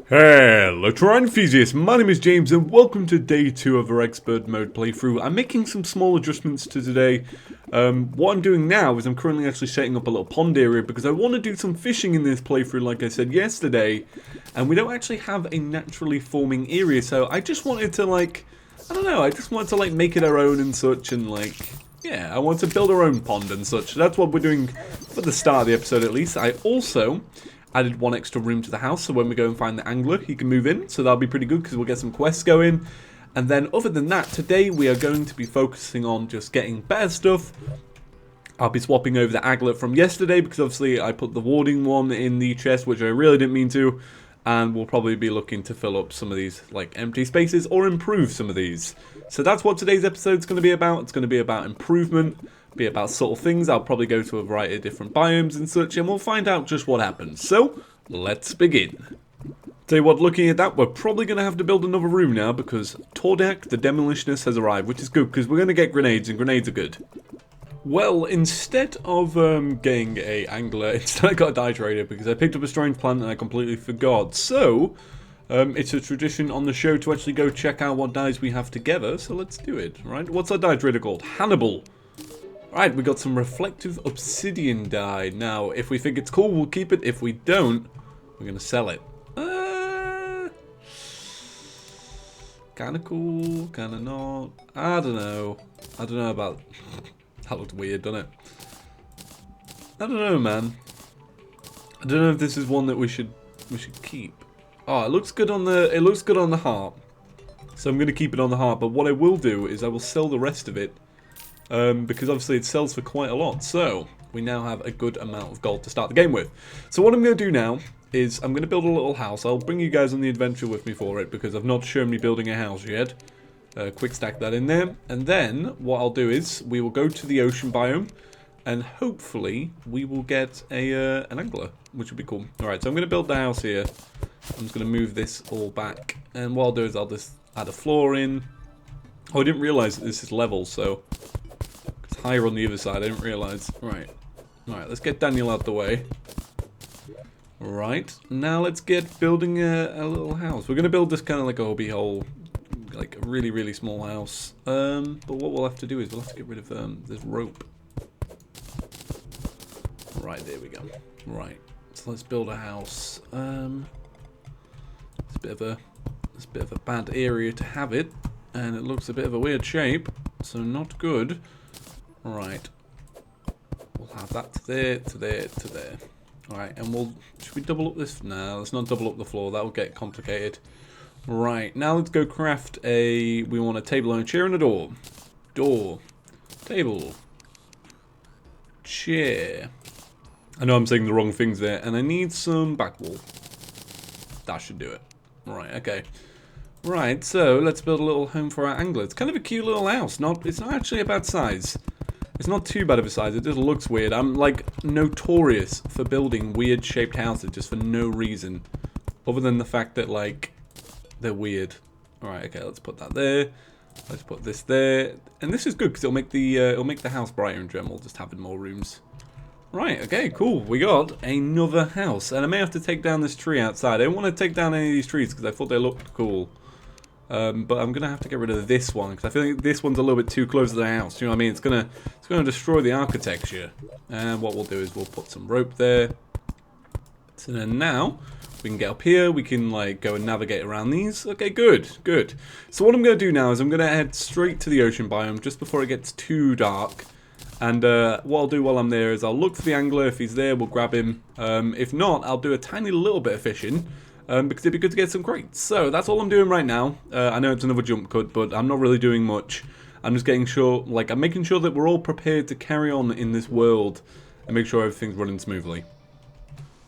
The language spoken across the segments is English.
Hello Terraria enthusiasts, my name is James and welcome to day 2 of our expert mode playthrough. I'm making some small adjustments to today. What I'm doing now is I'm currently actually setting up a little pond area because I want to do some fishing in this playthrough like I said yesterday. And we don't actually have a naturally forming area, so I just wanted to I just wanted to make it our own and such, and yeah, I want to build our own pond and such. That's what we're doing for the start of the episode at least. I also added one extra room to the house, so when we go and find the angler, he can move in, so that'll be pretty good because we'll get some quests going. And then other than that, today we are going to be focusing on just getting better stuff. I'll be swapping over the aglet from yesterday because obviously I put the warding one in the chest, which I really didn't mean to. And we'll probably be looking to fill up some of these empty spaces or improve some of these. So that's what today's episode is going to be about. It's going to be about improvement, be about subtle things. I'll probably go to a variety of different biomes and such, and we'll find out just what happens. So let's begin. Tell you what, looking at that, we're probably going to have to build another room now because Tordak, the demolitionist, has arrived, which is good because we're going to get grenades, and grenades are good. Well, instead of getting a angler, instead I got a dye trader because I picked up a strange plant and I completely forgot. So, it's a tradition on the show to actually go check out what dyes we have together, so let's do it, right? What's our dye trader called? Hannibal. Right, we got some reflective obsidian dye. Now, if we think it's cool, we'll keep it. If we don't, we're going to sell it. Kind of cool, kind of not. I don't know. I don't know about... That looked weird, doesn't it? I don't know, man. I don't know if this is one that we should keep. Oh, it looks good on the heart. So I'm going to keep it on the heart, but what I will do is I will sell the rest of it. Because obviously it sells for quite a lot. So we now have a good amount of gold to start the game with. So what I'm going to do now is I'm going to build a little house. I'll bring you guys on the adventure with me for it because I've not shown me building a house yet. Quick stack that in there, and then what I'll do is we will go to the ocean biome, and hopefully we will get an angler, which would be cool. All right, so I'm going to build the house here. I'm just going to move this all back, and what I'll do is I'll just add a floor in. Oh, I didn't realize that this is level, so it's higher on the other side. I didn't realize. Right, all right, let's get Daniel out the way. All right, now let's get building a little house. We're going to build this kind of like a hobby hole. Like a really, really small house. But what we'll have to do is we'll have to get rid of this rope. Right, there we go. Right, so let's build a house. It's a bit of a bad area to have it, and it looks a bit of a weird shape, so not good. Right, we'll have that to there, to there, to there. All right, and should we double up this? No, let's not double up the floor. That will get complicated. Right, now let's go craft we want a table and a chair and a door. Door. Table. Chair. I know I'm saying the wrong things there, and I need some back wall. That should do it. Right, okay. Right, so let's build a little home for our angler. It's kind of a cute little house. It's not actually a bad size. It's not too bad of a size, it just looks weird. I'm notorious for building weird shaped houses just for no reason. Other than the fact that they're weird. Alright, okay, let's put that there. Let's put this there. And this is good because it'll make the house brighter in general, just having more rooms. Right, okay, cool. We got another house. And I may have to take down this tree outside. I don't want to take down any of these trees because I thought they looked cool. But I'm going to have to get rid of this one because I feel like this one's a little bit too close to the house. You know what I mean? It's gonna destroy the architecture. And what we'll do is we'll put some rope there. So then now we can get up here, we can go and navigate around these. Okay, good, good. So what I'm going to do now is I'm going to head straight to the ocean biome just before it gets too dark. And what I'll do while I'm there is I'll look for the angler. If he's there, we'll grab him. If not, I'll do a tiny little bit of fishing because it'd be good to get some crates. So that's all I'm doing right now. I know it's another jump cut, but I'm not really doing much. I'm just getting sure, I'm making sure that we're all prepared to carry on in this world and make sure everything's running smoothly.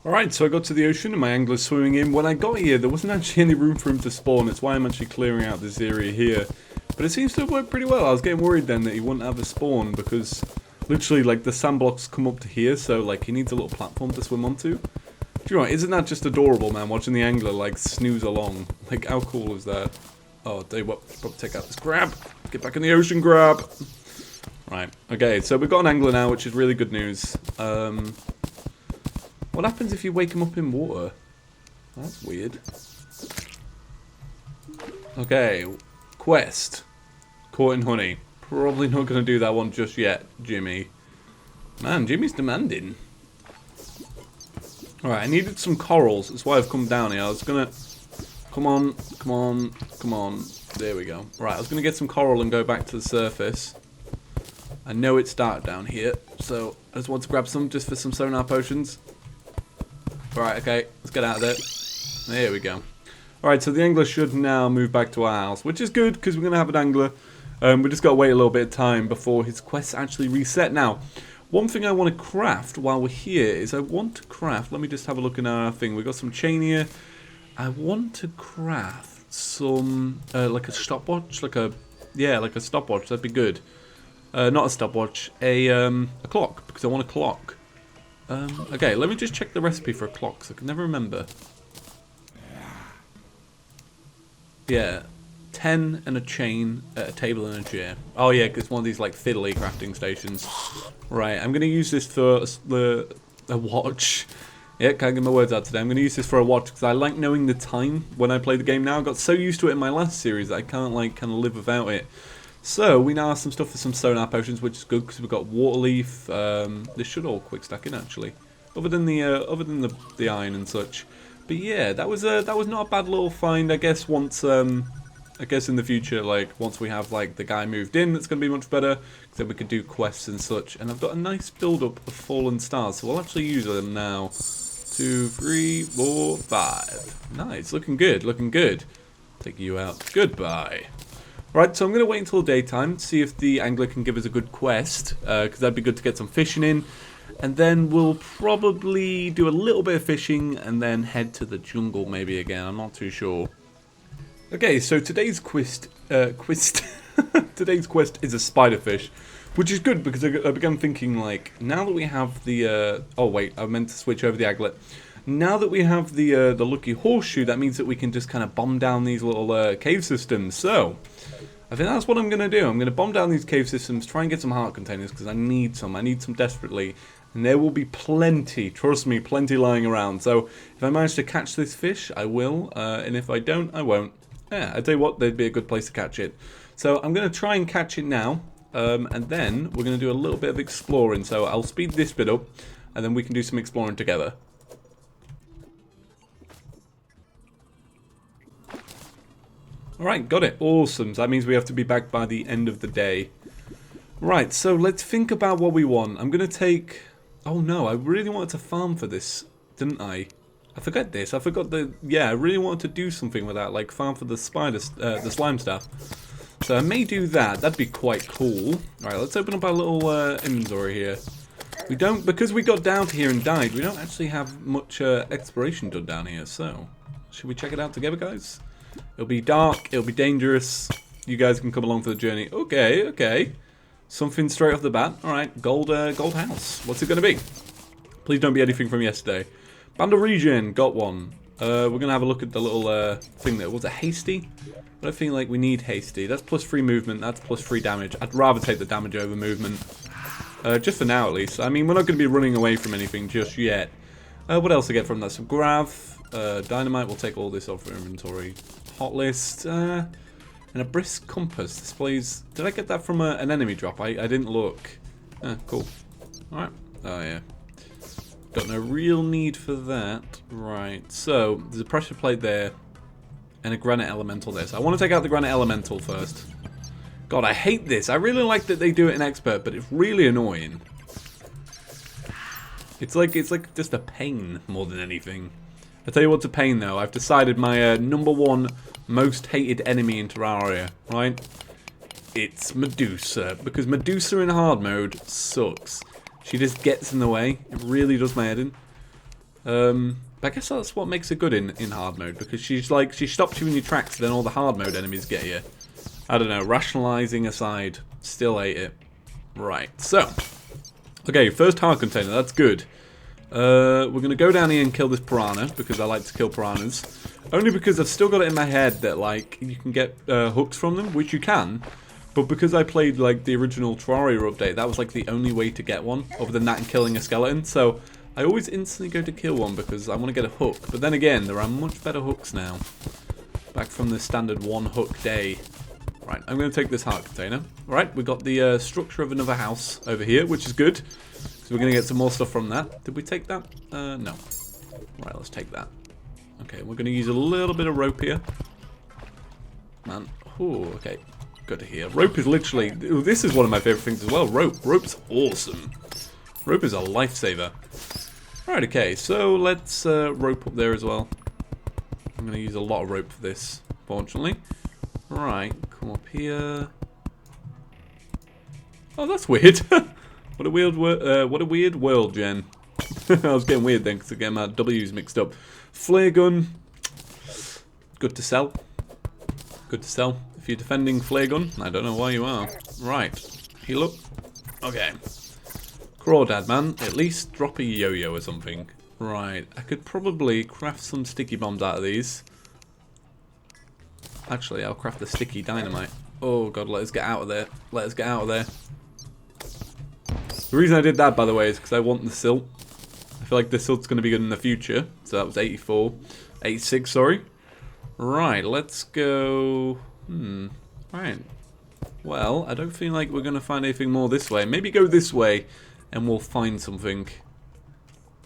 Alright, so I got to the ocean and my angler's swimming in. When I got here, there wasn't actually any room for him to spawn. It's why I'm actually clearing out this area here. But it seems to have worked pretty well. I was getting worried then that he wouldn't have a spawn because literally, the sand blocks come up to here. So, he needs a little platform to swim onto. Do you know what? Isn't that just adorable, man? Watching the angler, snooze along. How cool is that? Oh, I'll tell you what, probably take out this crab. Get back in the ocean, grab. Right, okay, so we've got an angler now, which is really good news. What happens if you wake him up in water? That's weird. Okay, quest. Caught in honey. Probably not going to do that one just yet, Jimmy. Man, Jimmy's demanding. Alright, I needed some corals. That's why I've come down here. I was going to... Come on, come on, come on. There we go. Right, I was going to get some coral and go back to the surface. I know it's dark down here, so I just want to grab some just for some sonar potions. Alright, okay, let's get out of there. There we go. Alright, so the angler should now move back to our house, which is good because we're going to have an angler. We just got to wait a little bit of time before his quests actually reset. Now, one thing I want to craft while we're here is I want to craft... Let me just have a look in our thing. We've got some chain here. I want to craft some... like a stopwatch, like a... Yeah, like a stopwatch, that'd be good. Not a stopwatch, a clock, because I want a clock. Okay, let me just check the recipe for a clock, because I can never remember. Yeah, 10 and a chain, a table and a chair. Oh yeah, because it's one of these like fiddly crafting stations. Right, I'm going to use this for a watch. Yeah, can't get my words out today. I'm going to use this for a watch, because I like knowing the time when I play the game now. I got so used to it in my last series that I can't like kind of live without it. So, we now have some stuff for some sonar potions, which is good because we've got water leaf. This should all quick stack in actually, other than the iron and such. But yeah, that was not a bad little find. I guess once I guess in the future, like once we have like the guy moved in, that's going to be much better. Cause then we could do quests and such. And I've got a nice build up of fallen stars, so we'll actually use them now. 2, 3, 4, 5. Nice, looking good, looking good. Take you out. Goodbye. Right, so I'm going to wait until daytime to see if the angler can give us a good quest, because that'd be good to get some fishing in. And then we'll probably do a little bit of fishing and then head to the jungle maybe again. I'm not too sure. Okay, so today's quest today's quest is a spiderfish, which is good because I began thinking like, now that we have the oh wait, I meant to switch over the aglet. Now that we have the lucky horseshoe, that means that we can just kind of bomb down these little cave systems. So I think that's what I'm going to do. I'm going to bomb down these cave systems, try and get some heart containers because I need some. I need some desperately. And there will be plenty, trust me, plenty lying around. So if I manage to catch this fish, I will. And if I don't, I won't. Yeah, I tell you what, they'd be a good place to catch it. So I'm going to try and catch it now. And then we're going to do a little bit of exploring. So I'll speed this bit up and then we can do some exploring together. Alright, got it. Awesome. So that means we have to be back by the end of the day. Right, so let's think about what we want. I'm going to take... Oh no, I really wanted to farm for this, didn't I? I forgot this. I forgot the... Yeah, I really wanted to do something with that, like farm for the the slime stuff. So I may do that. That'd be quite cool. Alright, let's open up our little inventory here. We don't... Because we got down here and died, we don't actually have much exploration done down here, so... Should we check it out together, guys? It'll be dark, it'll be dangerous. You guys can come along for the journey. Okay, okay. Something straight off the bat. Alright, gold house. What's it going to be? Please don't be anything from yesterday. Band of Regen, got one. We're going to have a look at the little thing there. Was it hasty? I don't feel like we need hasty. That's plus 3 movement, that's plus 3 damage. I'd rather take the damage over movement. Just for now at least. I mean, we're not going to be running away from anything just yet. What else I get from that? Some grav. Dynamite, we'll take all this off our inventory. Hot list. And a brisk compass displays... Did I get that from an enemy drop? I didn't look. Cool. Alright. Oh, yeah. Got no real need for that. Right. So, there's a pressure plate there. And a granite elemental there. So I want to take out the granite elemental first. God, I hate this. I really like that they do it in expert, but it's really annoying. It's like just a pain more than anything. I tell you what's a pain though. I've decided my #1 most hated enemy in Terraria, right? It's Medusa, because Medusa in hard mode sucks. She just gets in the way. It really does my head in. But I guess that's what makes her good in hard mode, because she stops you in your tracks, then all the hard mode enemies get you. I don't know, rationalizing aside, still hate it. Right, so. Okay, first heart container, that's good. We're going to go down here and kill this piranha, because I like to kill piranhas. Only because I've still got it in my head that, like, you can get hooks from them, which you can. But because I played, like, the original Terraria update, that was, like, the only way to get one, other than that and killing a skeleton. So, I always instantly go to kill one because I want to get a hook. But then again, there are much better hooks now. Back from the standard one hook day. Right, I'm going to take this heart container. Alright, we've got the structure of another house over here, which is good. So we're going to get some more stuff from that. Did we take that? No. Right, let's take that. Okay, we're going to use a little bit of rope here. Man. Oh, okay. Good to hear. Rope is literally... Ooh, this is one of my favorite things as well. Rope. Rope's awesome. Rope is a lifesaver. Alright, okay. So let's rope up there as well. I'm going to use a lot of rope for this, fortunately. Right, come up here. Oh, that's weird. What a weird world, Jen. I was getting weird then because I get my W's mixed up. Flare gun. Good to sell. Good to sell. If you're defending flare gun, I don't know why you are. Right, heal up. Okay. Crawdad, man. At least drop a yo-yo or something. Right, I could probably craft some sticky bombs out of these. Actually, I'll craft the sticky dynamite. Oh god, let us get out of there. Let us get out of there. The reason I did that, by the way, is because I want the silt. I feel like the silt's going to be good in the future. So that was 84. 86, sorry. Right, let's go... Right. Well, I don't feel like we're going to find anything more this way. Maybe go this way, and we'll find something.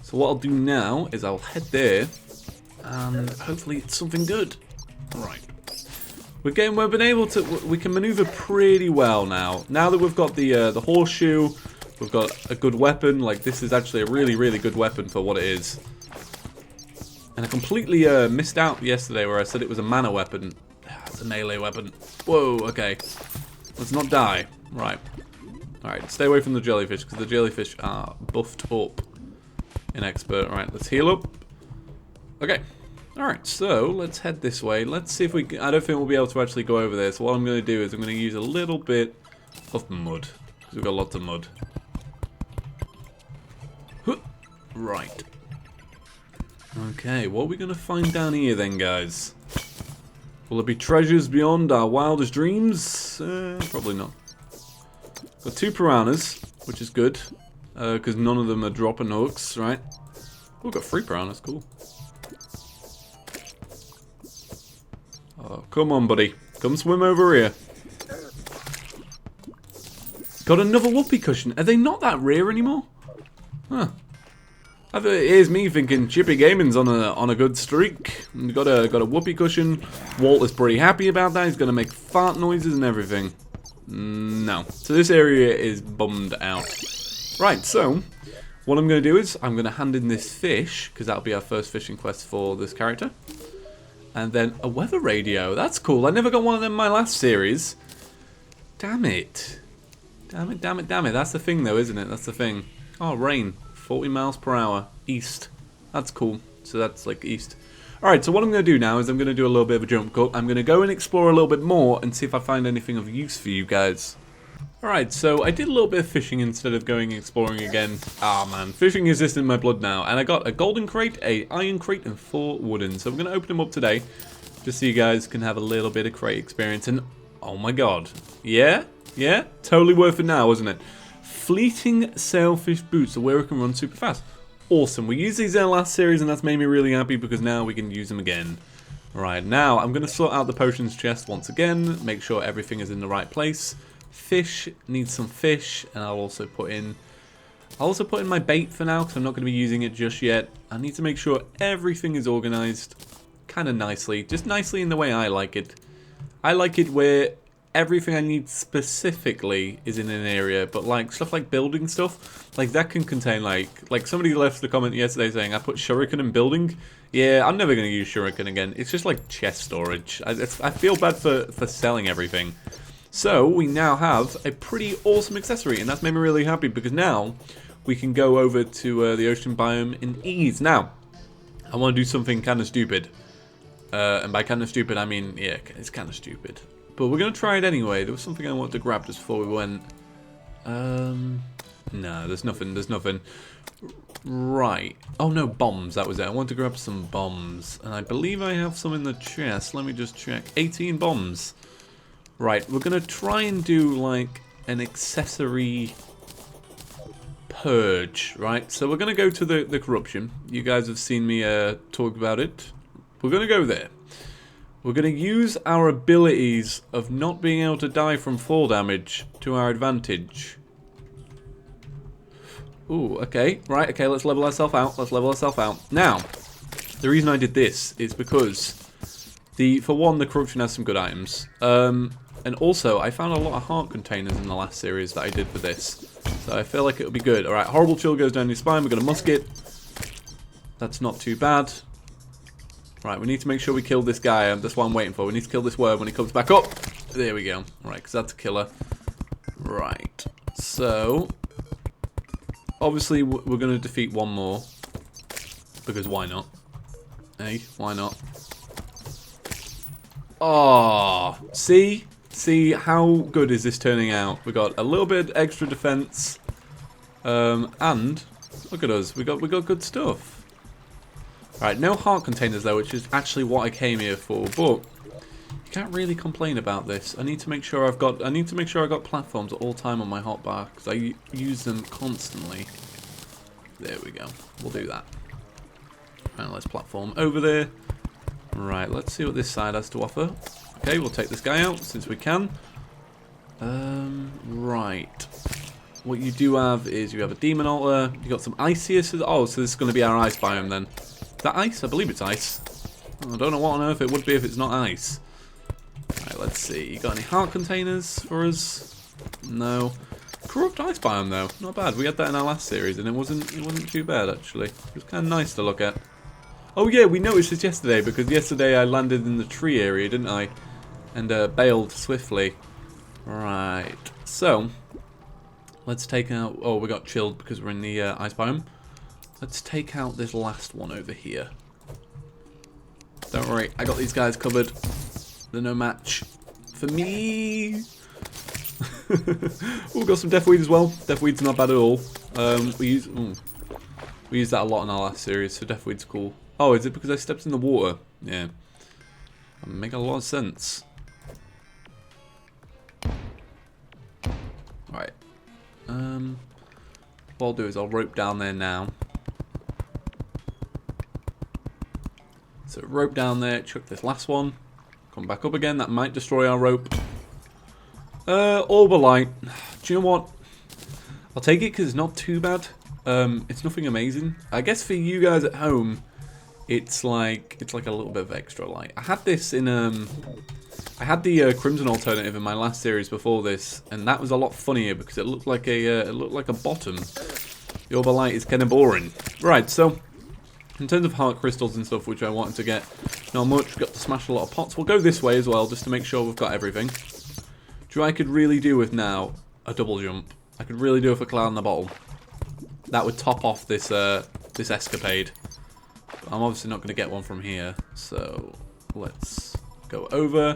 So what I'll do now is I'll head there, and hopefully it's something good. Right. We've been able to, we can maneuver pretty well now. Now that we've got the horseshoe, we've got a good weapon. Like, this is actually a really, really good weapon for what it is. And I completely missed out yesterday where I said it was a mana weapon. It's a melee weapon. Whoa, okay. Let's not die. Right. Alright, stay away from the jellyfish, because the jellyfish are buffed up in expert. Alright, let's heal up. Okay. Alright, so let's head this way. Let's see if we can... I don't think we'll be able to actually go over there. So what I'm going to do is I'm going to use a little bit of mud. Because we've got lots of mud. Right. Okay, what are we going to find down here then, guys? Will there be treasures beyond our wildest dreams? Probably not. Got 2 piranhas, which is good. Because none of them are dropping hooks, right? Oh, we've got 3 piranhas, cool. Oh, come on, buddy. Come swim over here. Got another whoopee cushion. Are they not that rare anymore? Huh. Here's me thinking Chippy Gaming's on a good streak. Got a whoopee cushion. Walt is pretty happy about that. He's gonna make fart noises and everything. No. So this area is bummed out. Right, so what I'm gonna do is I'm gonna hand in this fish, because that'll be our first fishing quest for this character. And then a weather radio. That's cool. I never got one of them in my last series. Damn it. Damn it, damn it, damn it. That's the thing though, isn't it? That's the thing. Oh, rain. 40 miles per hour. East. That's cool. So that's like east. Alright, so what I'm going to do now is I'm going to do a little bit of a jump cut. I'm going to go and explore a little bit more and see if I find anything of use for you guys. Alright, so I did a little bit of fishing instead of going exploring again. Ah man, fishing is just in my blood now. And I got a golden crate, a iron crate, and 4 wooden. So I'm going to open them up today, just so you guys can have a little bit of crate experience. And oh my god. Yeah? Yeah? Totally worth it now, isn't it? Fleeting sailfish boots, so where we can run super fast. Awesome. We used these in our last series and that's made me really happy because now we can use them again. Alright, now I'm going to sort out the potions chest once again, make sure everything is in the right place. Fish, need some fish, and I'll also put in my bait for now because I'm not going to be using it just yet. I need to make sure everything is organized kind of nicely, just nicely in the way I like it. I like it where everything I need specifically is in an area, but like stuff like building stuff, like that can contain like somebody left the comment yesterday saying I put shuriken in building. Yeah, I'm never going to use shuriken again. It's just like chest storage. I feel bad for selling everything. So we now have a pretty awesome accessory, and that's made me really happy because now we can go over to the ocean biome in ease. Now, I want to do something kind of stupid. And by kind of stupid, I mean, yeah, it's kind of stupid. But we're going to try it anyway. There was something I wanted to grab just before we went. No, there's nothing. Right. Oh no, bombs, that was it. I wanted to grab some bombs. And I believe I have some in the chest. Let me just check. 18 bombs. Right, we're going to try and do like an accessory purge, right? So we're going to go to the corruption. You guys have seen me talk about it. We're going to go there. We're going to use our abilities of not being able to die from fall damage to our advantage. Ooh, okay. Right, okay, let's level ourselves out. Let's level ourselves out. Now, the reason I did this is because, for one, the corruption has some good items. And also, I found a lot of heart containers in the last series that I did for this. So I feel like it'll be good. Alright, horrible chill goes down your spine. We've got a musket. That's not too bad. Right, we need to make sure we kill this guy. That's what I'm waiting for. We need to kill this worm when he comes back up. There we go. Right, because that's a killer. Right. So, obviously, we're going to defeat one more. Because why not? Hey, why not? Oh, see? See, how good is this turning out? We got a little bit extra defense. And, look at us. We got good stuff. Right, no heart containers though, which is actually what I came here for, but you can't really complain about this. I need to make sure I've got platforms at all time on my hotbar, because I use them constantly. There we go. We'll do that. Right, let's platform over there. Right, let's see what this side has to offer. Okay, we'll take this guy out since we can. Right. What you do have is you have a demon altar. You got some ice here. Oh, so this is going to be our ice biome then. Is that ice? I believe it's ice. I don't know what on earth it would be if it's not ice. Right, let's see. You got any heart containers for us? No. Corrupt ice biome though. Not bad. We had that in our last series and it wasn't too bad actually. It was kind of nice to look at. Oh yeah, we noticed this yesterday because yesterday I landed in the tree area, didn't I? And bailed swiftly. Right. So, let's take out... Oh, we got chilled because we're in the ice biome. Let's take out this last one over here. Don't worry, I got these guys covered. They're no match for me. Oh, we got some deathweed as well. Deathweed's not bad at all. We used that a lot in our last series, so deathweed's cool. Oh, is it because I stepped in the water? Yeah. That makes a lot of sense. Right. What I'll do is I'll rope down there now. So rope down there, chuck this last one. Come back up again, that might destroy our rope. Orb light. Do you know what? I'll take it because it's not too bad. It's nothing amazing. I guess for you guys at home, it's like a little bit of extra light. I had this in I had the Crimson alternative in my last series before this, and that was a lot funnier because it looked like a bottom. The Orb light is kind of boring. Right, so in terms of heart crystals and stuff, which I wanted to get, not much. We've got to smash a lot of pots. We'll go this way as well, just to make sure we've got everything. Do you know what I could really do with now? A double jump. I could really do with a cloud in the bottle. That would top off this this escapade. I'm obviously not going to get one from here, so let's go over.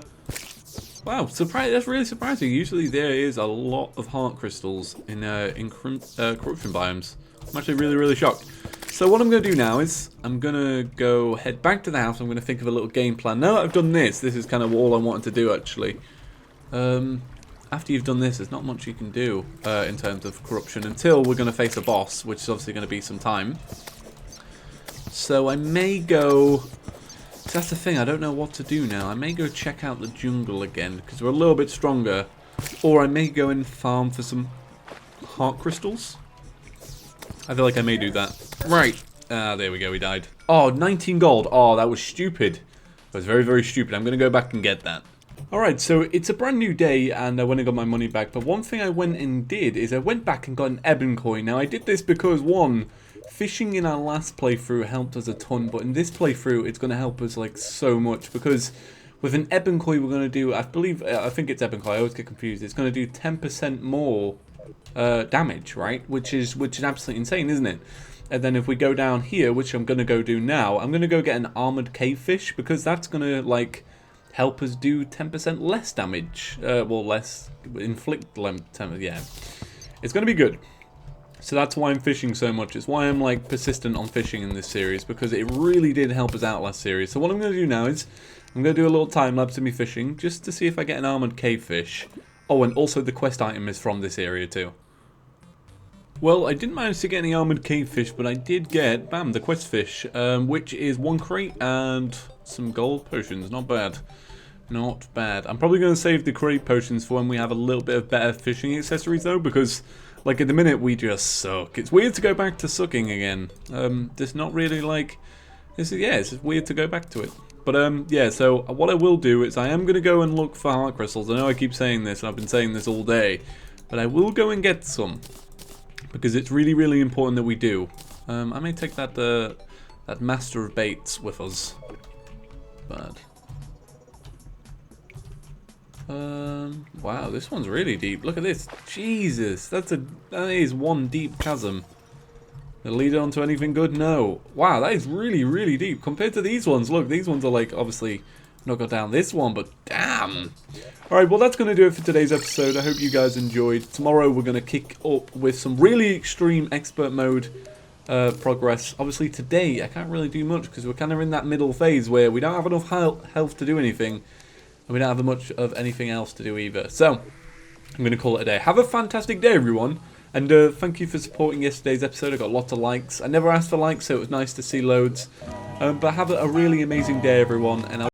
Wow, that's really surprising. Usually there is a lot of heart crystals in corruption biomes. I'm actually really shocked. So what I'm going to do now is I'm going to go head back to the house. I'm going to think of a little game plan. Now that I've done this is kind of all I wanted to do actually. After you've done this, there's not much you can do in terms of corruption until we're going to face a boss, which is obviously going to be some time. So I may go... That's the thing, I don't know what to do now. I may go check out the jungle again, because we're a little bit stronger. Or I may go and farm for some heart crystals. I feel like I may do that. Right. There we go, we died. Oh, 19 gold. Oh, that was stupid. That was very stupid. I'm going to go back and get that. Alright, so it's a brand new day and I went and got my money back, but one thing I went and did is I went back and got an ebon coin. Now I did this because one, fishing in our last playthrough helped us a ton, but in this playthrough it's going to help us like so much because with an ebon coin we're going to do, I think it's ebon coin, I always get confused, it's going to do 10% more damage, right? Which is absolutely insane, isn't it? And then if we go down here, which I'm going to go do now, I'm going to go get an armored cave fish because that's going to like help us do 10% less damage. Well, less inflict yeah. It's going to be good. So that's why I'm fishing so much. It's why I'm like persistent on fishing in this series because it really did help us out last series. So what I'm going to do now is I'm going to do a little time lapse of me fishing just to see if I get an armored cave fish. Oh, and also the quest item is from this area too. Well, I didn't manage to get any armored cavefish, but I did get, bam, the quest fish, which is 1 crate and some gold potions. Not bad. Not bad. I'm probably going to save the crate potions for when we have a little bit of better fishing accessories, though, because, like, at the minute, we just suck. It's weird to go back to sucking again. There's not really, like... it's just weird to go back to it. But, yeah, so what I will do is I am going to go and look for heart crystals. I know I keep saying this, and I've been saying this all day, but I will go and get some. Because it's really, really important that we do. I may take that that master of baits with us. But wow, this one's really deep. Look at this. Jesus, that is one deep chasm. Will it lead on to anything good? No. Wow, that is really, really deep compared to these ones. Look, these ones are like obviously not got down this one, but damn. Alright, well that's going to do it for today's episode. I hope you guys enjoyed. Tomorrow we're going to kick up with some really extreme expert mode progress. Obviously today I can't really do much because we're kind of in that middle phase where we don't have enough health to do anything. And we don't have much of anything else to do either. So, I'm going to call it a day. Have a fantastic day everyone. And thank you for supporting yesterday's episode. I got lots of likes. I never asked for likes, so it was nice to see loads. But have a really amazing day everyone. And I'll